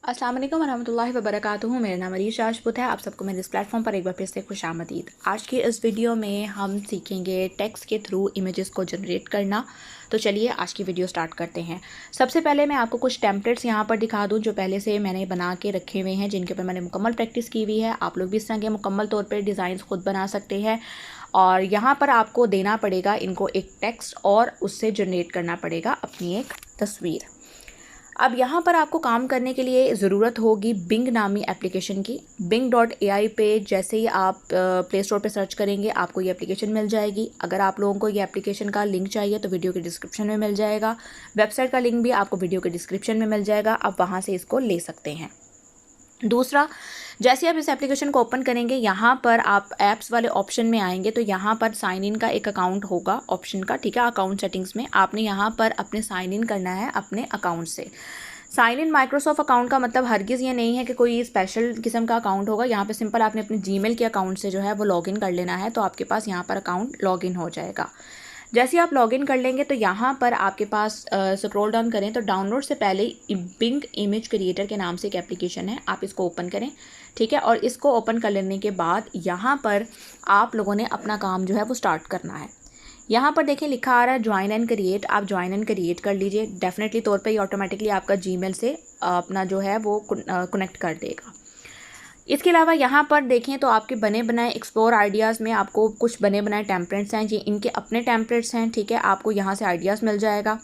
अस्सलाम वालेकुम वरहमतुल्लाहि वबरकातुहू। मेरा नाम अरीश राजपूत है। आप सबको मेरे इस प्लेटफॉर्म पर एक बार फिर से खुशामदीद। आज की इस वीडियो में हम सीखेंगे टेक्स्ट के थ्रू इमेजेस को जनरेट करना। तो चलिए आज की वीडियो स्टार्ट करते हैं। सबसे पहले मैं आपको कुछ टेम्पलेट्स यहाँ पर दिखा दूँ जो पहले से मैंने बना के रखे हुए हैं, जिनके ऊपर मैंने मुकम्मल प्रैक्टिस की हुई है। आप लोग भी इस तरह के मुकम्मल तौर पर डिज़ाइन खुद बना सकते हैं। और यहाँ पर आपको देना पड़ेगा इनको एक टेक्स्ट और उससे जनरेट करना पड़ेगा अपनी एक तस्वीर। अब यहाँ पर आपको काम करने के लिए ज़रूरत होगी बिंग नामी एप्लीकेशन की। bing.ai पे जैसे ही आप प्ले स्टोर पे सर्च करेंगे आपको ये एप्लीकेशन मिल जाएगी। अगर आप लोगों को ये एप्लीकेशन का लिंक चाहिए तो वीडियो के डिस्क्रिप्शन में मिल जाएगा। वेबसाइट का लिंक भी आपको वीडियो के डिस्क्रिप्शन में मिल जाएगा, आप वहाँ से इसको ले सकते हैं। दूसरा, जैसे आप इस एप्लीकेशन को ओपन करेंगे, यहाँ पर आप ऐप्स वाले ऑप्शन में आएंगे तो यहाँ पर साइन इन का एक अकाउंट होगा ऑप्शन का, ठीक है। अकाउंट सेटिंग्स में आपने यहाँ पर अपने साइन इन करना है अपने अकाउंट से। साइन इन माइक्रोसॉफ्ट अकाउंट का मतलब हरगिज़ ये नहीं है कि कोई स्पेशल किस्म का अकाउंट होगा। यहाँ पे सिंपल आपने अपने जीमेल के अकाउंट से जो है वो लॉगिन कर लेना है, तो आपके पास यहाँ पर अकाउंट लॉगिन हो जाएगा। जैसे आप लॉगिन कर लेंगे तो यहाँ पर आपके पास स्क्रॉल डाउन करें तो डाउनलोड से पहले बिंग इमेज क्रिएटर के नाम से एक एप्लीकेशन है, आप इसको ओपन करें, ठीक है। और इसको ओपन कर लेने के बाद यहाँ पर आप लोगों ने अपना काम जो है वो स्टार्ट करना है। यहाँ पर देखें लिखा आ रहा है ज्वाइन एंड क्रिएट, आप ज्वाइन एंड क्रिएट कर लीजिए। डेफिनेटली तौर पे ये ऑटोमेटिकली आपका जीमेल से अपना जो है वो कनेक्ट कर देगा। इसके अलावा यहाँ पर देखें तो आपके बने बनाए एक्सप्लोर आइडियाज़ में आपको कुछ बने बनाए टेम्पलेट्स हैं, ये इनके अपने टेम्पलेट्स हैं, ठीक है। आपको यहाँ से आइडियाज़ मिल जाएगा।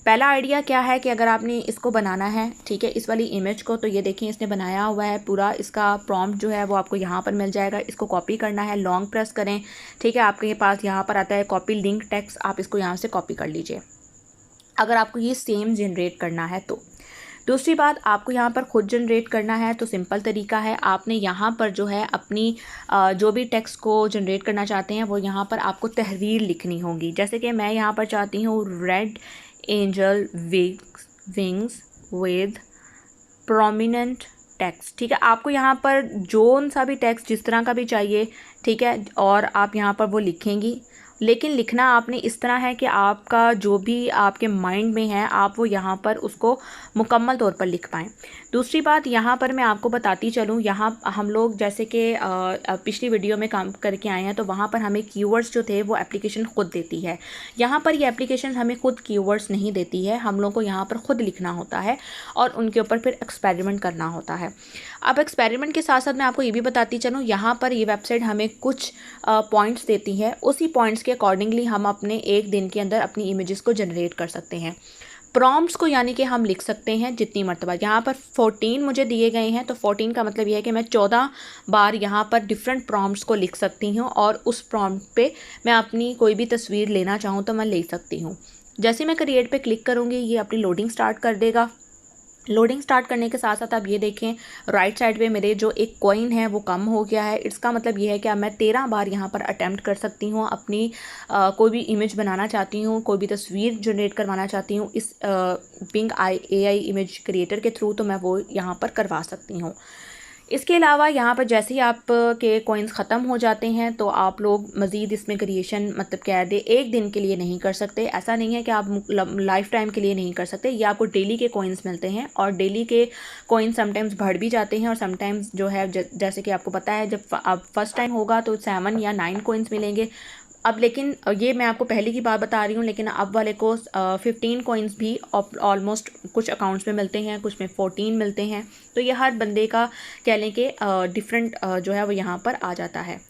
पहला आइडिया क्या है कि अगर आपने इसको बनाना है, ठीक है, इस वाली इमेज को, तो ये देखें इसने बनाया हुआ है पूरा। इसका प्रॉम्प्ट जो है वो आपको यहाँ पर मिल जाएगा। इसको कॉपी करना है, लॉन्ग प्रेस करें, ठीक है। आपके पास यहाँ पर आता है कॉपी लिंक टेक्स्ट, आप इसको यहाँ से कॉपी कर लीजिए अगर आपको ये सेम जनरेट करना है तो। दूसरी बात, आपको यहाँ पर खुद जनरेट करना है तो सिंपल तरीका है, आपने यहाँ पर जो है अपनी जो भी टेक्स्ट को जनरेट करना चाहते हैं वो यहाँ पर आपको तहरीर लिखनी होगी। जैसे कि मैं यहाँ पर चाहती हूँ red angel wings with prominent text, ठीक है। आपको यहाँ पर जोन सा भी टेक्स्ट जिस तरह का भी चाहिए, ठीक है, और आप यहाँ पर वो लिखेंगी। लेकिन लिखना आपने इस तरह है कि आपका जो भी आपके माइंड में है आप वो यहाँ पर उसको मुकम्मल तौर पर लिख पाएँ। दूसरी बात, यहाँ पर मैं आपको बताती चलूँ, यहाँ हम लोग जैसे कि पिछली वीडियो में काम करके आए हैं तो वहाँ पर हमें कीवर्ड्स जो थे वो एप्लीकेशन ख़ुद देती है। यहाँ पर ये एप्लीकेशन हमें ख़ुद कीवर्ड्स नहीं देती है, हम लोग को यहाँ पर ख़ुद लिखना होता है और उनके ऊपर फिर एक्सपेरिमेंट करना होता है। अब एक्सपेरिमेंट के साथ साथ मैं आपको ये भी बताती चलूँ, यहाँ पर ये वेबसाइट हमें कुछ पॉइंट्स देती है, उसी पॉइंट्स के अकॉर्डिंगली हम अपने एक दिन के अंदर अपनी इमेजेस को जनरेट कर सकते हैं। प्रॉम्प्ट्स को यानी कि हम लिख सकते हैं जितनी मरतबा, यहाँ पर 14 मुझे दिए गए हैं तो 14 का मतलब यह है कि मैं 14 बार यहाँ पर डिफरेंट प्रॉम्प्ट्स को लिख सकती हूँ और उस प्रॉम्प्ट पे मैं अपनी कोई भी तस्वीर लेना चाहूँ तो मैं ले सकती हूँ। जैसे मैं क्रिएट पे क्लिक करूँगी ये अपनी लोडिंग स्टार्ट कर देगा। लोडिंग स्टार्ट करने के साथ साथ आप ये देखें राइट साइड पे मेरे जो एक कॉइन है वो कम हो गया है। इसका मतलब ये है कि अब मैं 13 बार यहाँ पर अटैम्प्ट कर सकती हूँ अपनी कोई भी इमेज बनाना चाहती हूँ, कोई भी तस्वीर जनरेट करवाना चाहती हूँ इस बिंग AI इमेज क्रिएटर के थ्रू, तो मैं वो यहाँ पर करवा सकती हूँ। इसके अलावा यहाँ पर जैसे ही आप के कॉइन्स ख़त्म हो जाते हैं तो आप लोग मज़ीद इसमें क्रिएशन मतलब क्या दे एक दिन के लिए नहीं कर सकते। ऐसा नहीं है कि आप लाइफ टाइम के लिए नहीं कर सकते, ये आपको डेली के कॉइन्स मिलते हैं और डेली के कॉइन्स समटाइम्स बढ़ भी जाते हैं और समटाइम्स जो है जैसे कि आपको पता है जब आप फर्स्ट टाइम होगा तो 7 या 9 कॉइन्स मिलेंगे। अब लेकिन ये मैं आपको पहले की बात बता रही हूँ, लेकिन अब वाले को 15 कॉइन्स भी ऑलमोस्ट कुछ अकाउंट्स में मिलते हैं, कुछ में 14 मिलते हैं। तो ये हर बंदे का कह लें कि डिफरेंट जो है वो यहाँ पर आ जाता है।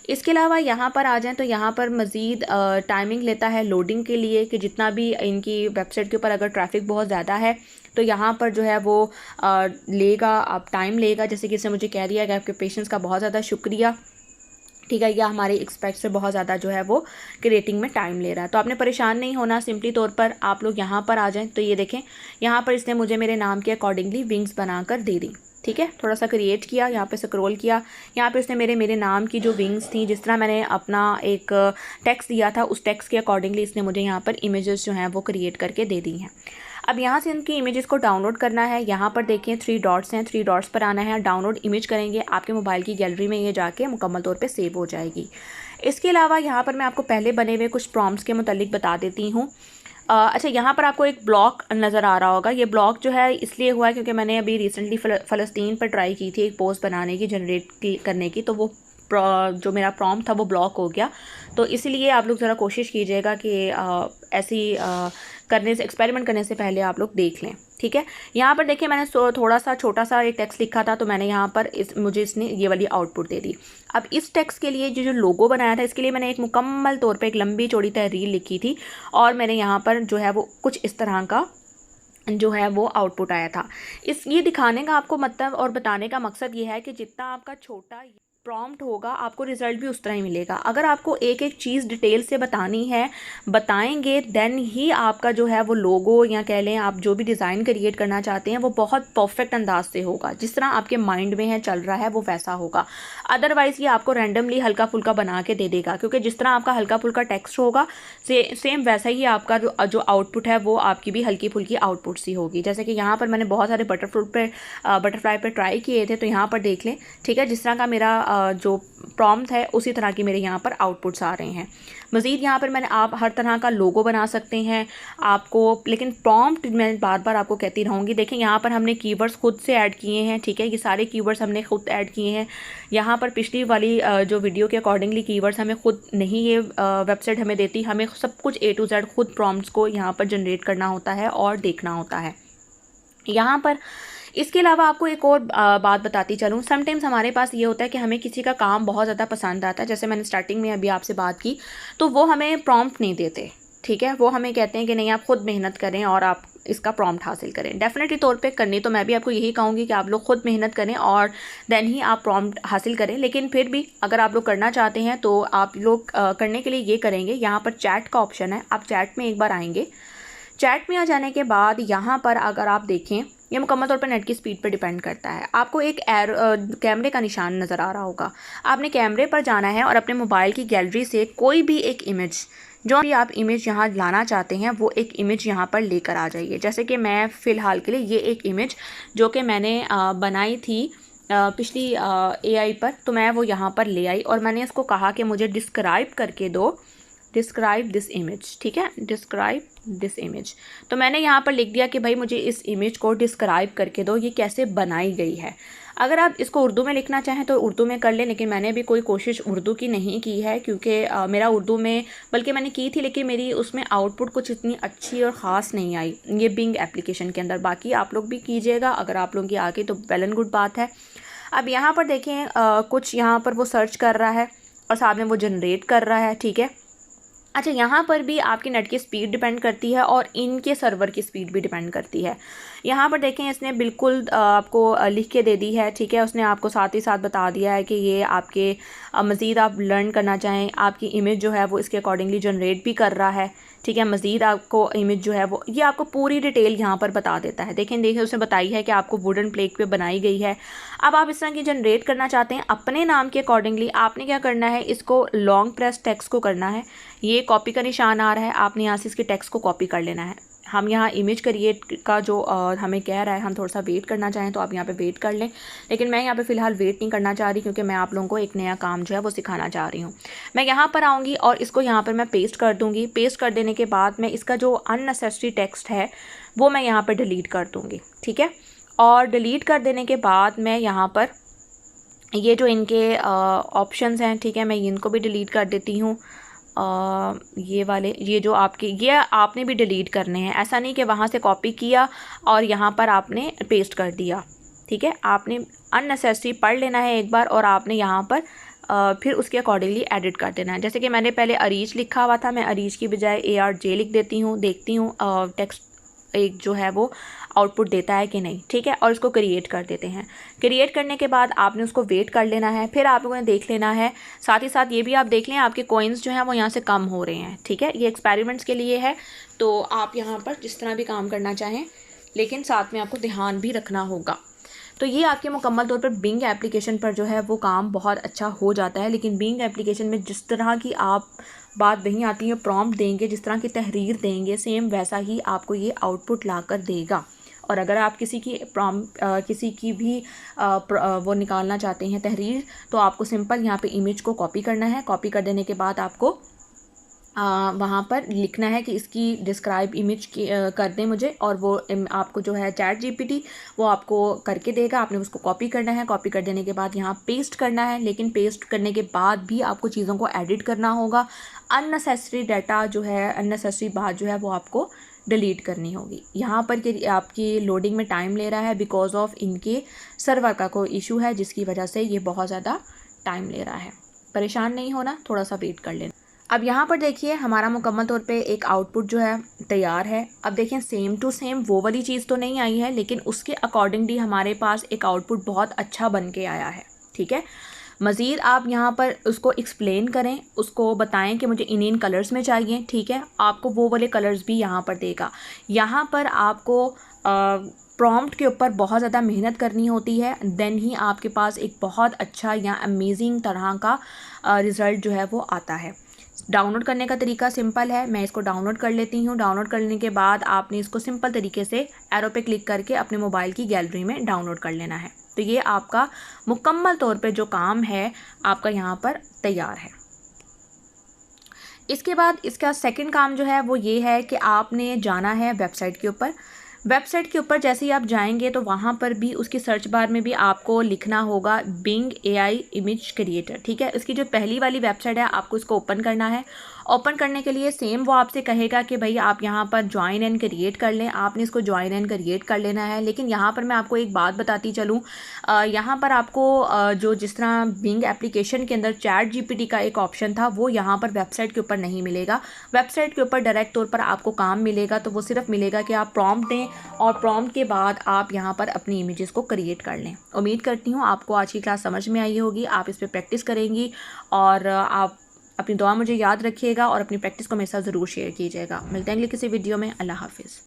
इसके अलावा यहाँ पर आ जाएं तो यहाँ पर मज़ीद टाइमिंग लेता है लोडिंग के लिए कि जितना भी इनकी वेबसाइट के ऊपर अगर ट्रैफिक बहुत ज़्यादा है तो यहाँ पर जो है वो लेगा, अब टाइम लेगा। जैसे कि इसने मुझे कह दिया कि आपके पेशेंस का बहुत ज़्यादा शुक्रिया, ठीक है, या हमारे एक्सपेक्ट से बहुत ज़्यादा जो है वो क्रिएटिंग में टाइम ले रहा है। तो आपने परेशान नहीं होना, सिंपली तौर पर आप लोग यहाँ पर आ जाएं तो ये देखें यहाँ पर इसने मुझे मेरे नाम के अकॉर्डिंगली विंग्स बनाकर दे दी, ठीक है। थोड़ा सा क्रिएट किया, यहाँ पे स्क्रॉल किया, यहाँ पे इसने मेरे नाम की जो विंग्स थी, जिस तरह मैंने अपना एक टेक्स्ट दिया था उस टेक्स्ट के अकॉर्डिंगली इसने मुझे यहाँ पर इमेजेस जो हैं वो क्रिएट करके दे दी हैं। अब यहाँ से इनकी इमेजेस को डाउनलोड करना है। यहाँ पर देखें 3 डॉट्स हैं, 3 डॉट्स पर आना है, डाउनलोड इमेज करेंगे, आपके मोबाइल की गैलरी में ये जाके मुकम्मल तौर पे सेव हो जाएगी। इसके अलावा यहाँ पर मैं आपको पहले बने हुए कुछ प्रॉम्प्ट्स के मुतालिक बता देती हूँ। अच्छा, यहाँ पर आपको एक ब्लॉक नज़र आ रहा होगा। ये ब्लॉक जो है इसलिए हुआ है क्योंकि मैंने अभी रिसेंटली फ़लस्तीन पर ट्राई की थी एक पोस्ट बनाने की, जनरेट करने की, तो वो जो मेरा प्रॉम्प्ट था वो ब्लॉक हो गया। तो इसीलिए आप लोग ज़रा कोशिश कीजिएगा कि ऐसी करने से, एक्सपेरिमेंट करने से पहले आप लोग देख लें, ठीक है। यहाँ पर देखिए मैंने थोड़ा सा छोटा सा एक टेक्स्ट लिखा था, तो मैंने यहाँ पर मुझे इसने ये वाली आउटपुट दे दी। अब इस टेक्स्ट के लिए जो लोगो बनाया था, इसके लिए मैंने एक मुकम्मल तौर पे एक लंबी चौड़ी तहरीर लिखी थी, और मैंने यहाँ पर जो है वो कुछ इस तरह का जो है वो आउटपुट आया था। ये दिखाने का आपको मतलब और बताने का मकसद ये है कि जितना आपका छोटा प्रॉम्प्ट होगा आपको रिज़ल्ट भी उस तरह ही मिलेगा। अगर आपको एक एक चीज़ डिटेल से बतानी है, बताएंगे, देन ही आपका जो है वो लोगो या कह लें आप जो भी डिज़ाइन क्रिएट करना चाहते हैं वो बहुत परफेक्ट अंदाज से होगा। जिस तरह आपके माइंड में है, चल रहा है, वो वैसा होगा। अदरवाइज़ ये आपको रैंडमली हल्का फुल्का बना के दे देगा, क्योंकि जिस तरह आपका हल्का फुल्का टेक्स्ट होगा सेम वैसा ही आपका जो आउटपुट है वो आपकी भी हल्की फुल्की आउटपुट सी होगी। जैसे कि यहाँ पर मैंने बहुत सारे बटरफ्लाई पे ट्राई किए थे, तो यहाँ पर देख लें, ठीक है, जिस तरह का मेरा जो प्रॉम्प्ट है उसी तरह की मेरे यहाँ पर आउटपुट्स आ रहे हैं। मज़ीद यहाँ पर आप हर तरह का लोगो बना सकते हैं आपको, लेकिन प्रॉम्प्ट मैं बार बार आपको कहती रहूँगी। देखें यहाँ पर हमने कीवर्ड्स खुद से ऐड किए हैं, ठीक है, ये सारे कीवर्ड्स हमने खुद ऐड किए हैं। यहाँ पर पिछली वाली जो वीडियो के अकॉर्डिंगली कीवर्ड्स हमें खुद नहीं ये वेबसाइट हमें देती, हमें सब कुछ A to Z खुद प्रॉम्प्ट्स को यहाँ पर जनरेट करना होता है और देखना होता है। यहाँ पर इसके अलावा आपको एक और बात बताती चलूँ। समटाइम्स हमारे पास ये होता है कि हमें किसी का काम बहुत ज़्यादा पसंद आता है, जैसे मैंने स्टार्टिंग में अभी आपसे बात की, तो वो हमें प्रॉम्प्ट नहीं देते, ठीक है, वो हमें कहते हैं कि नहीं आप खुद मेहनत करें और आप इसका प्रॉम्प्ट हासिल करें। डेफिनेटली तौर पे करनी तो मैं भी आपको यही कहूँगी कि आप लोग खुद मेहनत करें और देन ही आप प्रॉम्प्ट हासिल करें। लेकिन फिर भी अगर आप लोग करना चाहते हैं तो आप लोग करने के लिए ये करेंगे, यहाँ पर चैट का ऑप्शन है, आप चैट में एक बार आएंगे। चैट में आ जाने के बाद यहाँ पर अगर आप देखें, ये मुकम्मल तौर पर नेट की स्पीड पर डिपेंड करता है। आपको एक कैमरे का निशान नज़र आ रहा होगा, आपने कैमरे पर जाना है और अपने मोबाइल की गैलरी से कोई भी एक इमेज, जो भी आप इमेज यहाँ लाना चाहते हैं, वो एक इमेज यहाँ पर लेकर आ जाइए। जैसे कि मैं फ़िलहाल के लिए ये एक इमेज जो कि मैंने बनाई थी पिछली AI पर, तो मैं वो यहाँ पर ले आई और मैंने इसको कहा कि मुझे डिस्क्राइब करके दो, डिस्क्राइब दिस इमेज, ठीक है, डिस्क्राइब दिस इमेज। तो मैंने यहाँ पर लिख दिया कि भाई मुझे इस इमेज को डिस्क्राइब करके दो, ये कैसे बनाई गई है। अगर आप इसको उर्दू में लिखना चाहें तो उर्दू में कर लें, लेकिन मैंने भी कोई कोशिश उर्दू की नहीं की है, क्योंकि मेरा उर्दू में, बल्कि मैंने की थी लेकिन मेरी उसमें आउटपुट कुछ इतनी अच्छी और ख़ास नहीं आई ये बिंग एप्लीकेशन के अंदर। बाकी आप लोग भी कीजिएगा, अगर आप लोगों की आ गई तो वेल एंड गुड बात है। अब यहाँ पर देखें कुछ यहाँ पर वो सर्च कर रहा है और साथ में वो जनरेट कर रहा है, ठीक है। अच्छा, यहाँ पर भी आपकी नेट की स्पीड डिपेंड करती है और इनके सर्वर की स्पीड भी डिपेंड करती है। यहाँ पर देखें इसने बिल्कुल आपको लिख के दे दी है, ठीक है, उसने आपको साथ ही साथ बता दिया है कि ये आपके मज़ीद आप लर्न करना चाहें, आपकी इमेज जो है वो इसके अकॉर्डिंगली जनरेट भी कर रहा है, ठीक है। मज़ीद आपको इमेज जो है वो ये आपको पूरी डिटेल यहाँ पर बता देता है। देखें उसने बताई है कि आपको वुडन प्लेट पे बनाई गई है। अब आप इस तरह की जनरेट करना चाहते हैं अपने नाम के अकॉर्डिंगली, आपने क्या करना है, इसको लॉन्ग प्रेस टेक्स्ट को करना है, ये कॉपी का निशान आ रहा है, आपने यहाँ से इसके टेक्स्ट को कॉपी कर लेना है। हम यहाँ इमेज क्रिएट का जो हमें कह रहा है, हम थोड़ा सा वेट करना चाहें तो आप यहाँ पे वेट कर लें, लेकिन मैं यहाँ पे फ़िलहाल वेट नहीं करना चाह रही, क्योंकि मैं आप लोगों को एक नया काम जो है वो सिखाना चाह रही हूँ। मैं यहाँ पर आऊँगी और इसको यहाँ पर मैं पेस्ट कर दूँगी। पेस्ट कर देने के बाद मैं इसका जो अननेसेसरी टेक्स्ट है वो मैं यहाँ पर डिलीट कर दूँगी, ठीक है। और डिलीट कर देने के बाद मैं यहाँ पर ये जो इनके ऑप्शंस हैं, ठीक है, मैं इनको भी डिलीट कर देती हूँ। ये वाले, ये जो आपके, ये आपने भी डिलीट करने हैं, ऐसा नहीं कि वहाँ से कॉपी किया और यहाँ पर आपने पेस्ट कर दिया, ठीक है। आपने अननेसेसरी पढ़ लेना है एक बार और आपने यहाँ पर फिर उसके अकॉर्डिंगली एडिट कर देना है। जैसे कि मैंने पहले अरीज लिखा हुआ था, मैं अरीज की बजाय ARJ लिख देती हूँ, देखती हूँ टेक्स्ट एक जो है वो आउटपुट देता है कि नहीं, ठीक है। और इसको क्रिएट कर देते हैं। क्रिएट करने के बाद आपने उसको वेट कर लेना है, फिर आप लोगों ने देख लेना है। साथ ही साथ ये भी आप देख लें आपके कॉइन्स जो हैं वो यहाँ से कम हो रहे हैं, ठीक है। ये एक्सपेरिमेंट्स के लिए है, तो आप यहाँ पर जिस तरह भी काम करना चाहें, लेकिन साथ में आपको ध्यान भी रखना होगा। तो ये आपके मुकम्मल तौर पर बिंग एप्लीकेशन पर जो है वो काम बहुत अच्छा हो जाता है। लेकिन बिंग एप्लीकेशन में जिस तरह की आप बात नहीं आती है, प्रॉम्प्ट देंगे, जिस तरह की तहरीर देंगे, सेम वैसा ही आपको ये आउटपुट ला कर देगा। और अगर आप किसी की भी वो निकालना चाहते हैं तहरीर, तो आपको सिंपल यहाँ पे इमेज को कॉपी करना है। कॉपी कर देने के बाद आपको वहाँ पर लिखना है कि इसकी डिस्क्राइब इमेज कर दें मुझे, और वो आपको जो है चैट जीपीटी वो आपको करके देगा। आपने उसको कॉपी करना है, कॉपी कर देने के बाद यहाँ पेस्ट करना है, लेकिन पेस्ट करने के बाद भी आपको चीज़ों को एडिट करना होगा। अननेसेसरी डाटा जो है, अननेसेसरी बात जो है वो आपको डिलीट करनी होगी। यहाँ पर कि आपकी लोडिंग में टाइम ले रहा है बिकॉज ऑफ इनके सर्वर का कोई इशू है, जिसकी वजह से ये बहुत ज़्यादा टाइम ले रहा है। परेशान नहीं होना, थोड़ा सा वेट कर लेना। अब यहाँ पर देखिए हमारा मुकम्मल तौर पे एक आउटपुट जो है तैयार है। अब देखें सेम टू सेम वो वाली चीज़ तो नहीं आई है, लेकिन उसके अकॉर्डिंगली हमारे पास एक आउटपुट बहुत अच्छा बन के आया है। ठीक है, मज़ीद आप यहाँ पर उसको एक्सप्लेन करें, उसको बताएं कि मुझे इन कलर्स में चाहिए। ठीक है, आपको वो वाले कलर्स भी यहाँ पर देगा। यहाँ पर आपको प्रॉम्प्ट के ऊपर बहुत ज़्यादा मेहनत करनी होती है, देन ही आपके पास एक बहुत अच्छा या अमेजिंग तरह का रिज़ल्ट जो है वो आता है। डाउनलोड करने का तरीका सिंपल है, मैं इसको डाउनलोड कर लेती हूँ। डाउनलोड करने के बाद आपने इसको सिंपल तरीके से एरो पे क्लिक करके अपने मोबाइल की गैलरी में डाउनलोड कर लेना है। तो ये आपका मुकम्मल तौर पे जो काम है आपका यहाँ पर तैयार है। इसके बाद इसका सेकंड काम जो है वो ये है कि आपने जाना है वेबसाइट के ऊपर। वेबसाइट के ऊपर जैसे ही आप जाएंगे तो वहाँ पर भी उसकी सर्च बार में भी आपको लिखना होगा बिंग AI इमेज क्रिएटर। ठीक है, इसकी जो पहली वाली वेबसाइट है आपको इसको ओपन करना है। ओपन करने के लिए सेम वो आपसे कहेगा कि भाई आप यहाँ पर ज्वाइन एंड क्रिएट कर लें। आपने इसको ज्वाइन एंड क्रिएट कर लेना है। लेकिन यहाँ पर मैं आपको एक बात बताती चलूँ, यहाँ पर आपको जो जिस तरह बिंग एप्लीकेशन के अंदर चैट जीपीटी का एक ऑप्शन था वो यहाँ पर वेबसाइट के ऊपर नहीं मिलेगा। वेबसाइट के ऊपर डायरेक्ट तौर पर आपको काम मिलेगा, तो वो सिर्फ मिलेगा कि आप प्रॉम्प्ट दें और प्रॉम्प्ट के बाद आप यहाँ पर अपनी इमेजेस को क्रिएट कर लें। उम्मीद करती हूँ आपको आज की क्लास समझ में आई होगी, आप इस पर प्रैक्टिस करेंगी और आप अपनी दुआ मुझे याद रखिएगा और अपनी प्रैक्टिस को मेरे साथ ज़रूर शेयर कीजिएगा। मिलते हैं अगली किसी वीडियो में। अल्लाह हाफिज़।